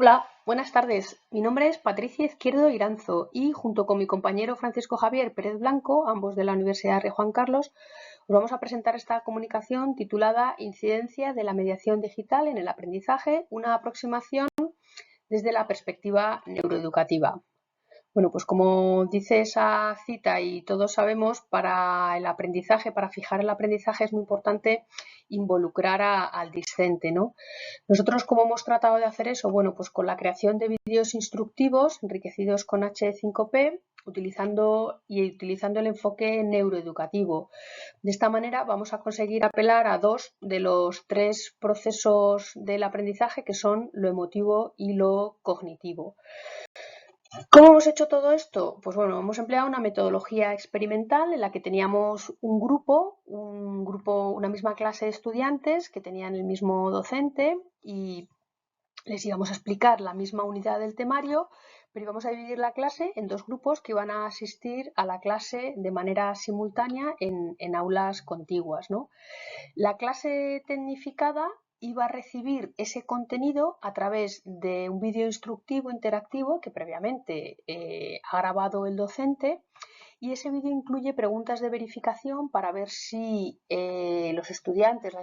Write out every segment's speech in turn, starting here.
Hola, buenas tardes. Mi nombre es Patricia Izquierdo Iranzo y junto con mi compañero Francisco Javier Pérez Blanco, ambos de la Universidad Rey Juan Carlos, os vamos a presentar esta comunicación titulada Incidencia de la mediación digital en el aprendizaje, una aproximación desde la perspectiva neuroeducativa. Bueno, pues como dice esa cita y todos sabemos, para el aprendizaje, para fijar el aprendizaje es muy importante involucrar al discente, ¿no? Nosotros, ¿cómo hemos tratado de hacer eso? Bueno, pues con la creación de vídeos instructivos enriquecidos con H5P, utilizando el enfoque neuroeducativo. De esta manera vamos a conseguir apelar a dos de los tres procesos del aprendizaje, que son lo emotivo y lo cognitivo. ¿Cómo hemos hecho todo esto? Pues bueno, hemos empleado una metodología experimental en la que teníamos una misma clase de estudiantes que tenían el mismo docente y les íbamos a explicar la misma unidad del temario, pero íbamos a dividir la clase en dos grupos que iban a asistir a la clase de manera simultánea en aulas contiguas, ¿no? La clase tecnificada iba a recibir ese contenido a través de un vídeo instructivo interactivo que previamente ha grabado el docente, y ese vídeo incluye preguntas de verificación para ver si las estudiantes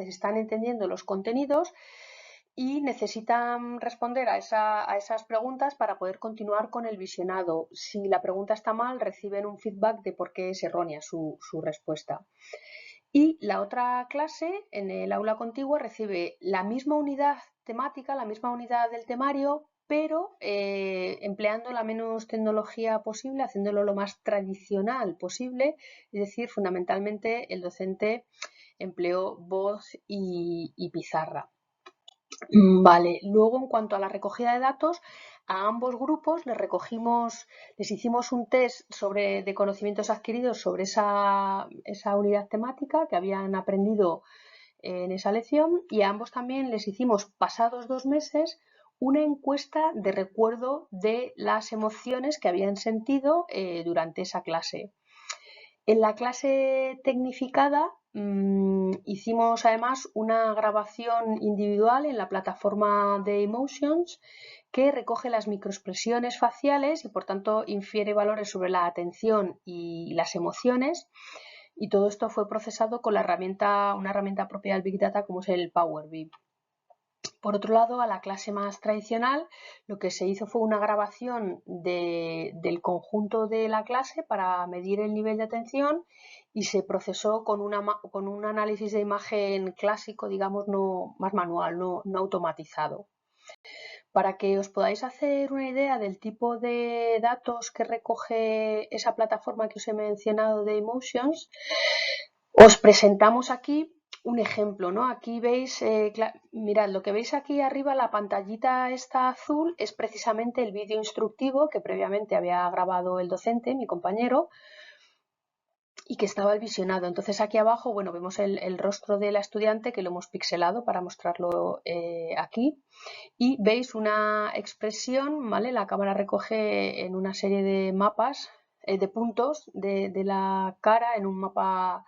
están entendiendo los contenidos y necesitan responder a esas preguntas para poder continuar con el visionado. Si la pregunta está mal, reciben un feedback de por qué es errónea su respuesta. Y la otra clase en el aula contigua recibe la misma unidad temática, la misma unidad del temario, pero empleando la menos tecnología posible, haciéndolo lo más tradicional posible, es decir, fundamentalmente el docente empleó voz y pizarra. Vale, luego en cuanto a la recogida de datos, a ambos grupos les hicimos un test de conocimientos adquiridos sobre esa unidad temática que habían aprendido en esa lección, y a ambos también les hicimos, pasados 2 meses, una encuesta de recuerdo de las emociones que habían sentido durante esa clase. En la clase tecnificada hicimos además una grabación individual en la plataforma de Emotions que recoge las microexpresiones faciales y por tanto infiere valores sobre la atención y las emociones, y todo esto fue procesado con una herramienta propia del Big Data como es el Power BI. Por otro lado, a la clase más tradicional, lo que se hizo fue una grabación del conjunto de la clase para medir el nivel de atención y se procesó con un análisis de imagen clásico, digamos, más manual, no automatizado. Para que os podáis hacer una idea del tipo de datos que recoge esa plataforma que os he mencionado de Emotions, os presentamos aquí un ejemplo, ¿no? Aquí veis, mirad, lo que veis aquí arriba, la pantallita esta azul, es precisamente el vídeo instructivo que previamente había grabado el docente, mi compañero, y que estaba el visionado. Entonces aquí abajo, bueno, vemos el rostro de la estudiante, que lo hemos pixelado para mostrarlo aquí, y veis una expresión, ¿vale? La cámara recoge en una serie de mapas, de puntos de la cara en un mapa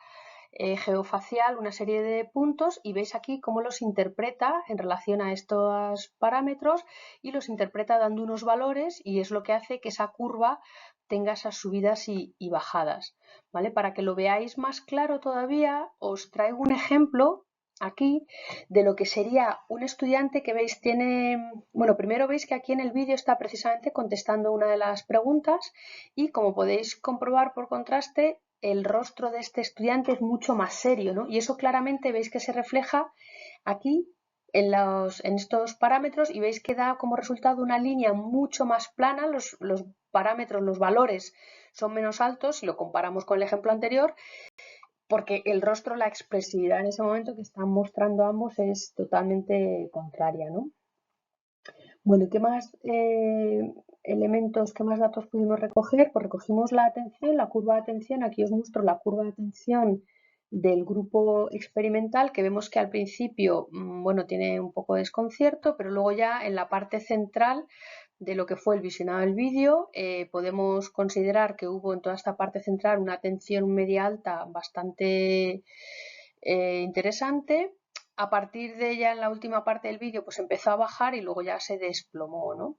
geofacial, una serie de puntos, y veis aquí cómo los interpreta en relación a estos parámetros, y los interpreta dando unos valores, y es lo que hace que esa curva tenga esas subidas y bajadas, ¿vale? Para que lo veáis más claro todavía, os traigo un ejemplo aquí de lo que sería un estudiante que veis bueno, primero veis que aquí en el vídeo está precisamente contestando una de las preguntas, y como podéis comprobar por contraste, el rostro de este estudiante es mucho más serio, ¿no? Y eso claramente veis que se refleja aquí en estos parámetros, y veis que da como resultado una línea mucho más plana. Los parámetros, los valores son menos altos si lo comparamos con el ejemplo anterior, porque el rostro, la expresividad en ese momento que están mostrando ambos es totalmente contraria, ¿no? Bueno, ¿y qué más elementos, qué más datos pudimos recoger? Pues recogimos la atención, la curva de atención. Aquí os muestro la curva de atención del grupo experimental, que vemos que al principio, bueno, tiene un poco de desconcierto, pero luego ya en la parte central de lo que fue el visionado del vídeo, podemos considerar que hubo en toda esta parte central una atención media alta bastante interesante. a partir de ya en la última parte del vídeo, pues empezó a bajar y luego ya se desplomó, ¿no?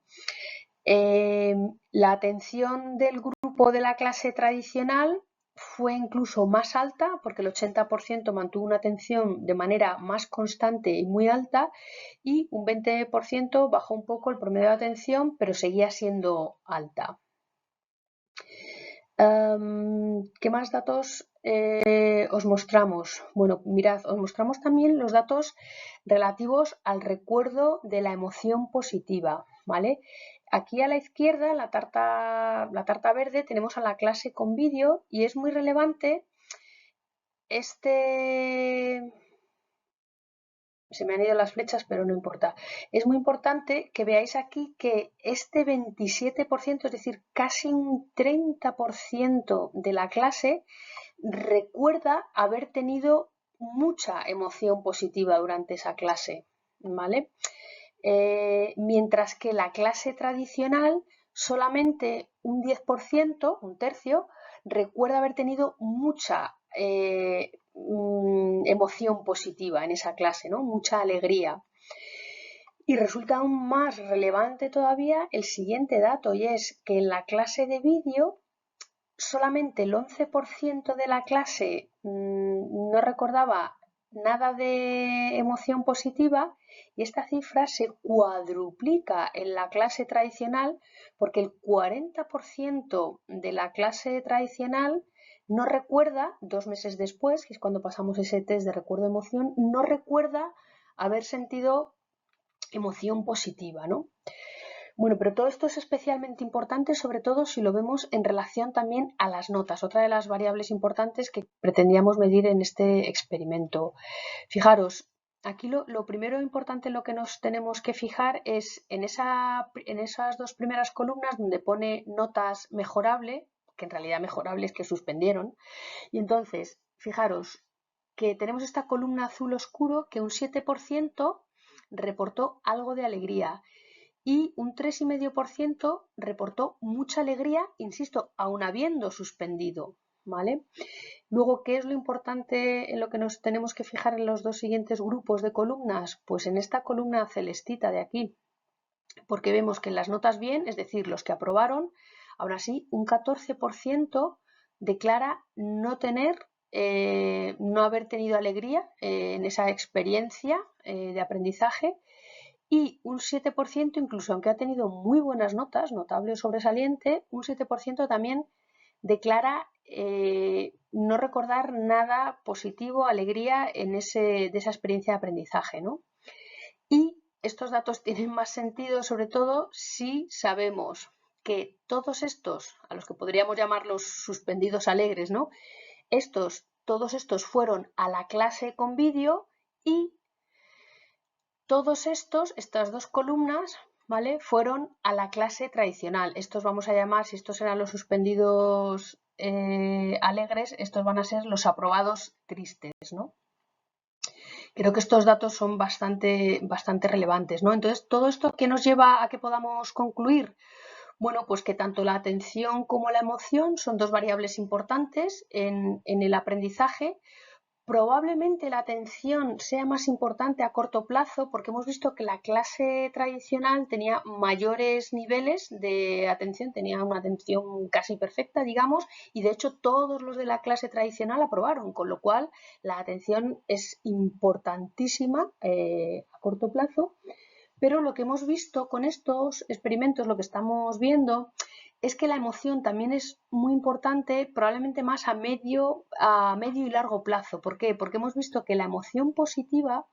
La atención del grupo de la clase tradicional fue incluso más alta, porque el 80% mantuvo una atención de manera más constante y muy alta, y un 20% bajó un poco el promedio de atención, pero seguía siendo alta. ¿Qué más datos os mostramos? Bueno, mirad, os mostramos también los datos relativos al recuerdo de la emoción positiva, ¿vale? Aquí a la izquierda, en la tarta verde, tenemos a la clase con vídeo y es muy relevante se me han ido las flechas, pero no importa. Es muy importante que veáis aquí que este 27%, es decir, casi un 30% de la clase recuerda haber tenido mucha emoción positiva durante esa clase, ¿vale? Mientras que la clase tradicional, solamente un 10%, un tercio, recuerda haber tenido mucha emoción positiva en esa clase, ¿no? Mucha alegría. Y resulta aún más relevante todavía el siguiente dato, y es que en la clase de vídeo solamente el 11% de la clase no recordaba nada de emoción positiva, y esta cifra se cuadruplica en la clase tradicional, porque el 40% de la clase tradicional no recuerda, 2 meses después, que es cuando pasamos ese test de recuerdo de emoción, no recuerda haber sentido emoción positiva, ¿no? Bueno, pero todo esto es especialmente importante, sobre todo si lo vemos en relación también a las notas, otra de las variables importantes que pretendíamos medir en este experimento. Fijaros, aquí lo primero importante en lo que nos tenemos que fijar es en esas dos primeras columnas donde pone notas mejorable, que en realidad mejorable es que suspendieron, y entonces, fijaros que tenemos esta columna azul oscuro que un 7% reportó algo de alegría y un 3,5% reportó mucha alegría, insisto, aun habiendo suspendido, ¿vale? Luego, ¿qué es lo importante en lo que nos tenemos que fijar en los dos siguientes grupos de columnas? Pues en esta columna celestita de aquí, porque vemos que en las notas bien, es decir, los que aprobaron, aún así un 14% declara no haber tenido alegría en esa experiencia de aprendizaje, y un 7%, incluso aunque ha tenido muy buenas notas, notable o sobresaliente, un 7% también declara no recordar nada positivo, alegría de esa experiencia de aprendizaje, ¿no? Y estos datos tienen más sentido, sobre todo si sabemos que todos estos, a los que podríamos llamar los suspendidos alegres, ¿no? Todos estos fueron a la clase con vídeo, y todos estas dos columnas, ¿vale?, fueron a la clase tradicional. Estos vamos a llamar, si estos eran los suspendidos alegres, estos van a ser los aprobados tristes, ¿no? Creo que estos datos son bastante relevantes, ¿no? Entonces, ¿todo esto qué nos lleva a que podamos concluir? Bueno, pues que tanto la atención como la emoción son dos variables importantes en el aprendizaje. Probablemente la atención sea más importante a corto plazo, porque hemos visto que la clase tradicional tenía mayores niveles de atención, tenía una atención casi perfecta, digamos, y de hecho todos los de la clase tradicional aprobaron, con lo cual la atención es importantísima a corto plazo. Pero lo que hemos visto con estos experimentos, lo que estamos viendo, es que la emoción también es muy importante, probablemente más a medio y largo plazo. ¿Por qué? Porque hemos visto que la emoción positiva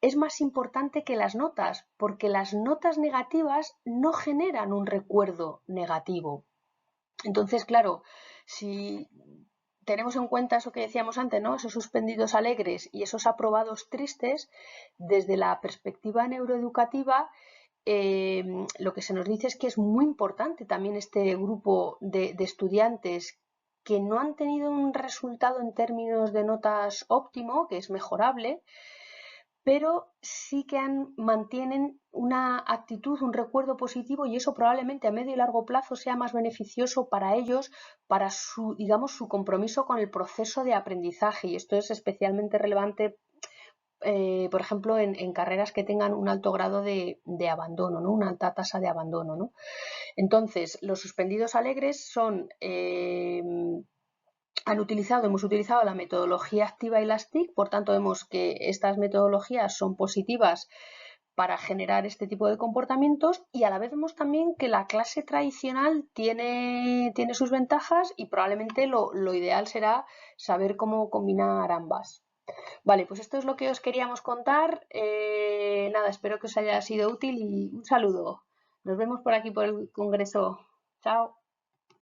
es más importante que las notas, porque las notas negativas no generan un recuerdo negativo. Entonces, claro, si tenemos en cuenta eso que decíamos antes, ¿no?, esos suspendidos alegres y esos aprobados tristes, desde la perspectiva neuroeducativa, lo que se nos dice es que es muy importante también este grupo de estudiantes que no han tenido un resultado en términos de notas óptimo, que es mejorable, pero sí que mantienen una actitud, un recuerdo positivo, y eso probablemente a medio y largo plazo sea más beneficioso para ellos, para su compromiso con el proceso de aprendizaje, y esto es especialmente relevante por ejemplo, en carreras que tengan un alto grado de abandono, ¿no? Una alta tasa de abandono, ¿no? Entonces, los suspendidos alegres hemos utilizado la metodología activa y las TIC, por tanto vemos que estas metodologías son positivas para generar este tipo de comportamientos y a la vez vemos también que la clase tradicional tiene sus ventajas y probablemente lo ideal será saber cómo combinar ambas. Vale, pues esto es lo que os queríamos contar. Nada, espero que os haya sido útil y un saludo. Nos vemos por aquí por el Congreso. Chao.